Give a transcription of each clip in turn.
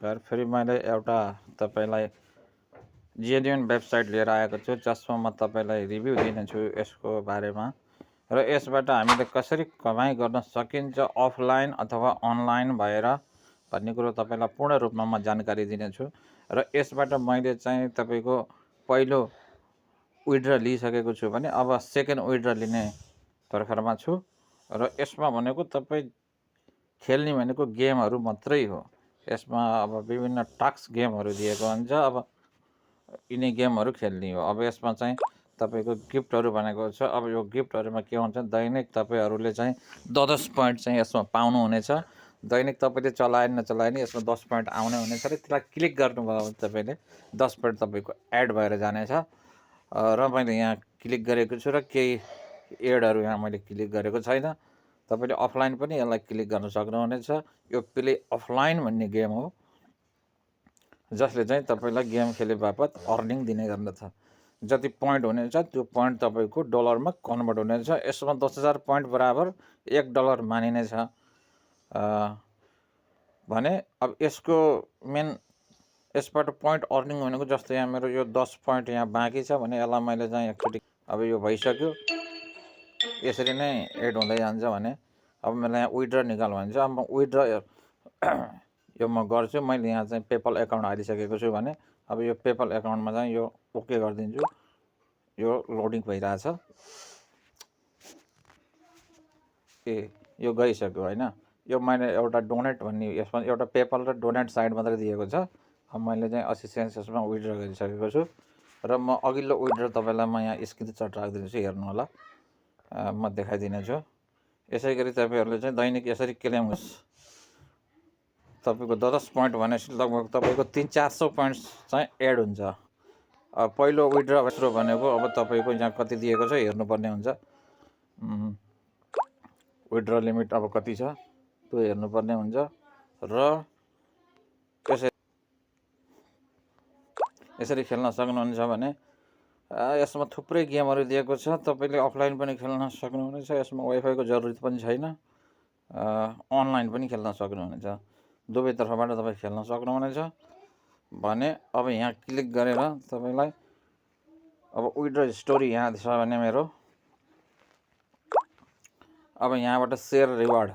नमस्कार। फेरि मैले एउटा तपाईँलाई जेन्युन वेबसाइट लिएर आएको छु, जसमा म तपाईँलाई रिभ्यू दिनेछु यसको बारेमा र यसबाट हामीले कसरी कमाइ गर्न सकिन्छ अफलाइन अथवा अनलाइन भएर भन्ने कुरो तपाईँलाई पूर्ण रूपमा म जानकारी दिनेछु। र यसबाट मैले चाहिँ तपाईँको पहिलो विथड्र लिइसकेको छु भने अब सेकेन्ड विथड्र लिने तर्खरमा छु। र यसमा भनेको तपाईँ खेल्ने भनेको गेमहरू मात्रै हो। यसमा अब विभिन्न टास्क गेमहरू दिएको हुन्छ, अब यिनी गेमहरू खेल्ने हो। अब यसमा चाहिँ तपाईँको गिफ्टहरू भनेको छ। अब यो गिफ्टहरूमा के हुन्छ, दैनिक तपाईँहरूले चाहिँ 10 पोइन्ट चाहिँ यसमा पाउनुहुनेछ। दैनिक तपाईँले चलाए नचलाए नि यसमा 10 पोइन्ट आउने हुनेछ र त्यसलाई क्लिक गर्नुभयो भने तपाईँले 10 पोइन्ट तपाईँको एड भएर जानेछ। र मैले यहाँ क्लिक गरेको छु र केही एडहरू यहाँ मैले क्लिक गरेको छैन। तपाईँले अफलाइन पनि यसलाई क्लिक गर्न सक्नुहुनेछ। यो प्ले अफलाइन भन्ने गेम हो, जसले चाहिँ तपाईँलाई गेम खेले बापत अर्निङ दिने गर्दछ। जति पोइन्ट हुनेछ त्यो पोइन्ट तपाईँको डलरमा कन्भर्ट हुनेछ। यसमा 10,000 पोइन्ट बराबर $1 मानिनेछ। भने अब यसको मेन यसबाट पोइन्ट अर्निङ भनेको जस्तो यहाँ मेरो यो 10 पोइन्ट यहाँ बाँकी छ भने यसलाई मैले चाहिँ एकचोटि अब यो भइसक्यो, यसरी नै एड हुँदै जान्छ भने अब मैले यहाँ विथड्र निकाल भन्छ। अब म विथड्र यो म गर्छु। मैले यहाँ चाहिँ पेपल एकाउन्ट हालिसकेको छु भने अब यो पेपल एकाउन्टमा चाहिँ यो ओके गरिदिन्छु। यो लोडिङ भइरहेछ। यो गइसक्यो होइन। यो मैले एउटा डोनेट भन्ने यसमा एउटा पेपल र डोनेट साइड मात्रै दिएको छ। अब मैले चाहिँ 80 सेन्ट यसमा विथड्र गरिसकेको छु र म अघिल्लो विथड्र तपाईँलाई म यहाँ स्क्रिनसट राखिदिन्छु, हेर्नु होला। म देखाइदिनेछु। यसै गरी तपाईँहरूले चाहिँ दैनिक यसरी क्लेम होस्। तपाईँको 10 पोइन्ट भनेपछि लगभग तपाईँको 300-400 पोइन्ट्स चाहिँ एड हुन्छ। पहिलो विथड्र भनेको अब तपाईँको यहाँ कति दिएको छ हेर्नुपर्ने हुन्छ। विथड्र लिमिट अब कति छ त्यो हेर्नुपर्ने हुन्छ। र यसरी खेल्न सक्नुहुन्छ भने यसमा थुप्रै गेमहरू दिएको छ। तपाईँले अफलाइन पनि खेल्न सक्नुहुनेछ। यसमा वाइफाईको जरुरत पनि छैन। अनलाइन पनि खेल्न सक्नुहुनेछ। दुवैतर्फबाट तपाईँ खेल्न सक्नुहुनेछ भने अब यहाँ क्लिक गरेर तपाईँलाई अब विथड्र स्टोरी यहाँ छ भने मेरो अब यहाँबाट सेयर रिवार्ड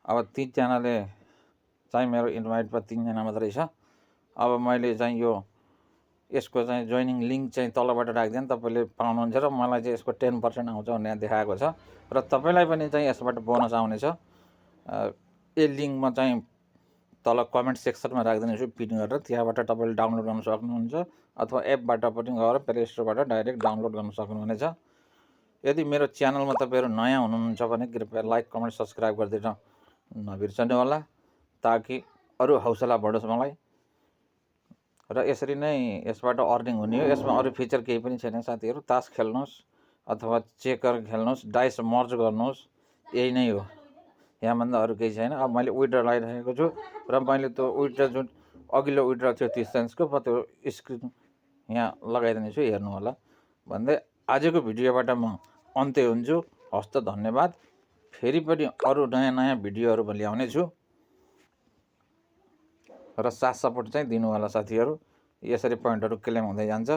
अब 3जनाले चाहिँ मेरो इन्भाइटमा 3जना मात्रै छ। अब मैले चाहिँ यसको चाहिँ जोइनिङ लिङ्क चाहिँ तलबाट राखिदिएँ तपाईँले पाउनुहुन्छ र मलाई चाहिँ यसको 10% आउँछ भन्ने देखाएको छ। र तपाईँलाई पनि चाहिँ यसबाट बोनस आउनेछ। यो लिङ्कमा चाहिँ तल कमेन्ट सेक्सनमा राखिदिनेछु पिन गरेर, त्यहाँबाट तपाईँले डाउनलोड गर्न सक्नुहुन्छ अथवा एपबाट पनि गएर प्ले स्टोरबाट डाइरेक्ट डाउनलोड गर्न सक्नुहुनेछ। यदि मेरो च्यानलमा तपाईँहरू नयाँ हुनुहुन्छ भने कृपया लाइक कमेन्ट सब्सक्राइब गरिदिन नबिर्सनु होला, ताकि अरू हौसला बढोस् मलाई। र यसरी नै यसबाट अर्निङ हुने हो। यसमा अरू फिचर केही पनि छैन साथीहरू। तास खेल्नुहोस् अथवा चेकर खेल्नुहोस्, डाइस मर्ज गर्नुहोस्, यही नै हो। यहाँभन्दा अरू केही छैन। अब मैले विथड्र लगाइरहेको छु र मैले त्यो विथड्र जुन अघिल्लो विथड्र थियो 30 सेन्ट्सको म त्यो स्क्रिन यहाँ लगाइदिनेछु, हेर्नु होला भन्दै आजको भिडियोबाट म अन्त्य हुन्छु। हस्त धन्यवाद। फेरि पनि अरू नयाँ भिडियोहरू म ल्याउने छु र साथ सपोर्ट चाहिँ दिनु होला साथीहरू। यसरी पोइन्टहरू क्लेम हुँदै जान्छ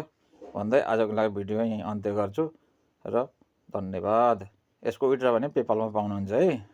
भन्दै आजको लागि भिडियो यहीँ अन्त्य गर्छु र धन्यवाद। यसको विथड्र भने पेपालमा पाउनुहुन्छ है।